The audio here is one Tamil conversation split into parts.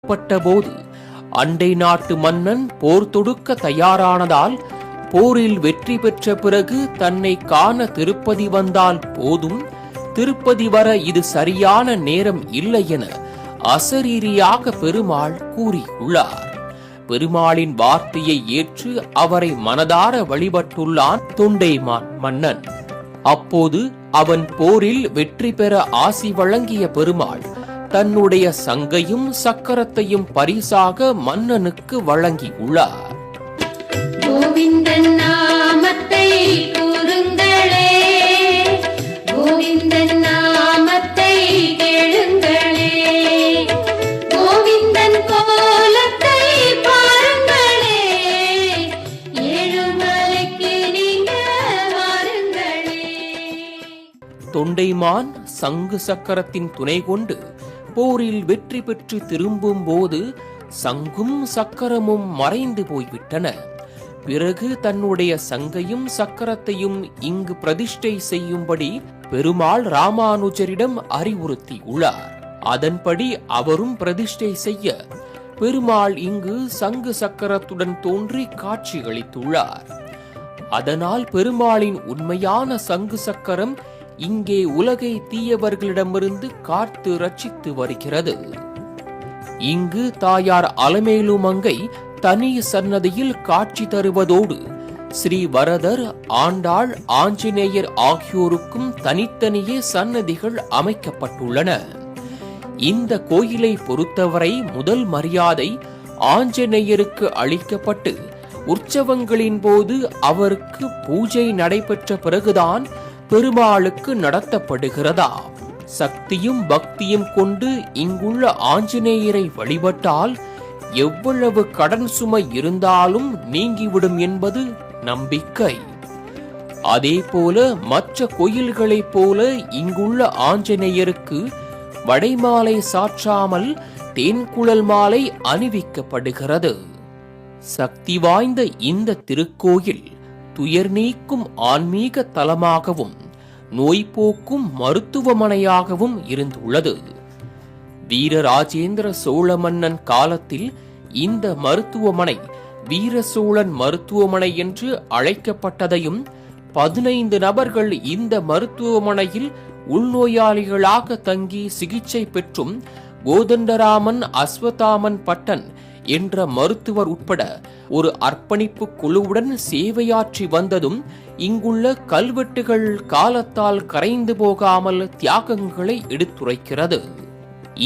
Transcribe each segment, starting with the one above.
போது அண்டை நாட்டு மன்னன் போர் தொடுக்க தயாரானதால் போரில் வெற்றி பெற்ற பிறகு தன்னை காண திருப்பதி வந்தால் போதும், திருப்பதி வர இது சரியான நேரம் இல்லை என அசரீரியாக பெருமாள் கூறியுள்ளார். பெருமாளின் வார்த்தையை ஏற்று அவரை மனதார வழிபட்டுள்ளான் தொண்டைமான் மன்னன். அப்போது அவன் போரில் வெற்றி பெற ஆசி வழங்கிய பெருமாள் தன்னுடைய சங்கையும் சக்கரத்தையும் பரிசாக மன்னனுக்கு வழங்கியுள்ளார். கோவிந்தன் நாமத்தை கூறுங்களே, கோவிந்தன் நாமத்தை கேளுங்களே, கோவிந்தன் கோலத்தை பாருங்களே, ஏழுமலைக்கு நீங்க வாருங்களே. தொண்டைமான் சங்கு சக்கரத்தின் துணை கொண்டு போரில் வெற்றி பெற்று திரும்பும் போது சங்கும் சக்கரமும் மறைந்து போய்விட்டன. பிறகு தன்னுடைய சங்கையும் சக்கரத்தையும் இங்கு பிரதிஷ்டை செய்யும்படி பெருமாள் ராமானுஜரிடம் அறிவுறுத்தியுள்ளார். அதன்படி அவரும் பிரதிஷ்டை செய்ய பெருமாள் இங்கு சங்கு சக்கரத்துடன் தோன்றி காட்சியளித்துள்ளார். அதனால் பெருமாளின் உண்மையான சங்கு சக்கரம் இங்கே உலகை தீயவர்களிடமிருந்து காத்து ரட்சித்து வருகிறது. இங்கு தாயார் அலமேலுமங்கை தனி சன்னதியில் காட்சி தருவதோடு ஸ்ரீ வரதர், ஆண்டாள், ஆஞ்சநேயர் ஆகியோருக்கும் தனித்தனியே சன்னதிகள் அமைக்கப்பட்டுள்ளன. இந்த கோயிலை பொறுத்தவரை முதல் மரியாதை ஆஞ்சநேயருக்கு அளிக்கப்பட்டு உற்சவங்களின் போது அவருக்கு பூஜை நடைபெற்ற பிறகுதான் பெருமாளுக்கு நடத்தப்படுகிறதா. சக்தியும் பக்தியும் கொண்டு இங்குள்ள ஆஞ்சநேயரை வழிபட்டால் எவ்வளவு கடன் சுமை இருந்தாலும் நீங்கிவிடும் என்பது நம்பிக்கை. அதேபோல மற்ற கோயில்களைப் போல இங்குள்ள ஆஞ்சநேயருக்கு வடைமாலை சாற்றாமல் தேன்குழல் மாலை அணிவிக்கப்படுகிறது. சக்தி வாய்ந்த இந்த திருக்கோயில் துயர் நீக்கும் ஆன்மீக தலமாகவும் நோய் போக்கும் மருத்துவமனையாகவும் இருந்துள்ளது. வீரராஜேந்திர சோழ மன்னன் காலத்தில் இந்த மருத்துவமனை வீர சோழன் மருத்துவமனை என்று அழைக்கப்பட்டதையும் 15 நபர்கள் இந்த மருத்துவமனையில் உள்நோயாளிகளாக தங்கி சிகிச்சை பெற்றும் கோதண்டராமன் அஸ்வத்தாமன் பட்டன் என்ற மருத்துவர் உட்பட ஒரு அர்ப்பணிப்பு குழுவுடன் சேவையாற்றி வந்ததும் இங்குள்ள கல்வெட்டுகள் காலத்தால் கரைந்து போகாமல் தியாகங்களை எடுத்துரைக்கிறது.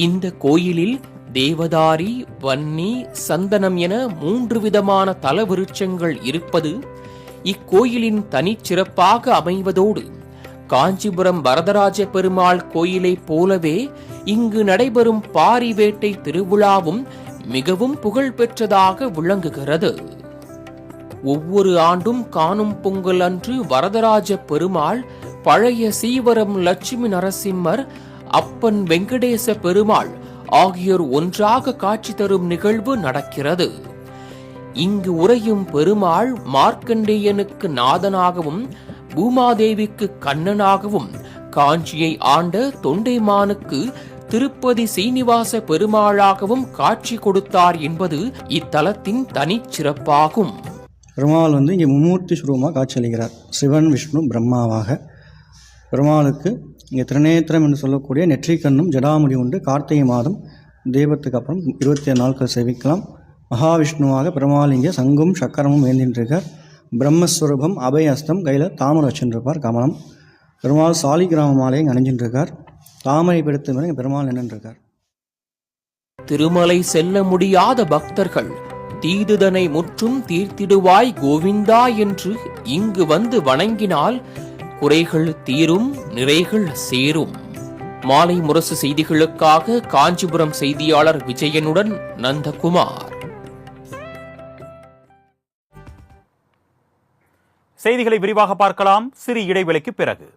இந்த கோயிலில் தேவதாரி, வன்னி, சந்தனம் என 3 விதமான தலவிருட்சங்கள் இருப்பது இக்கோயிலின் தனிச்சிறப்பாக அமைவதோடு காஞ்சிபுரம் வரதராஜ பெருமாள் கோயிலைப் போலவே இங்கு நடைபெறும் பாரி வேட்டை திருவிழாவும் மிகவும் புகழ் பெற்றதாக விளங்குகிறது. ஒவ்வொரு ஆண்டும் காணும் பொங்கல் அன்று வரதராஜ பெருமாள், பழைய சீவரம் லட்சுமி நரசிம்மர், அப்பன் வெங்கடேச பெருமாள் ஆகியோர் ஒன்றாக காட்சி தரும் நிகழ்வு நடக்கிறது. இங்கு உறையும் பெருமாள் மார்க்கண்டேயனுக்கு நாதனாகவும் பூமாதேவிக்கு கண்ணனாகவும், காஞ்சியை ஆண்ட தொண்டைமானுக்கு திருப்பதி சீனிவாச பெருமாளாகவும் காட்சி கொடுத்தார் என்பது இத்தலத்தின் தனிச்சிறப்பாகும். பெருமாள் இங்கே மும்மூர்த்தி சுரூபமாக காட்சியளிக்கிறார். சிவன், விஷ்ணு, பிரம்மாவாக. பெருமாளுக்கு இங்கே திருநேத்திரம் என்று சொல்லக்கூடிய நெற்றிக்கண்ணும் ஜடாமுடி உண்டு. கார்த்திகை மாதம் தெய்வத்துக்கு அப்புறம் 27 நாட்கள் சேவிக்கலாம். மகாவிஷ்ணுவாக பெருமாள் இங்கே சங்கும் சக்கரமும் ஏந்தின்றிருக்கார். பிரம்மஸ்வரூபம், அபயஸ்தம், கையில் தாமரை வச்சுருப்பார், கமலம். பெருமாள் சாலி கிராம மாலையை அணிஞ்சின்றிருக்கார். தாமரை பிடித்து மேலே பெருமாள் நின்றிருக்கார். திருமலை செல்ல முடியாத பக்தர்கள் தீதுதனை முற்றும் தீர்த்திடுவாய் கோவிந்தா என்று இங்கு வந்து வணங்கினால் குறைகள் தீரும், நிறைகள் சேரும். மாலை முரசு செய்திகளுக்காக காஞ்சிபுரம் செய்தியாளர் விஜயனுடன் நந்தகுமார். செய்திகளை விரிவாக பார்க்கலாம் சிறு இடைவெளிக்கு பிறகு.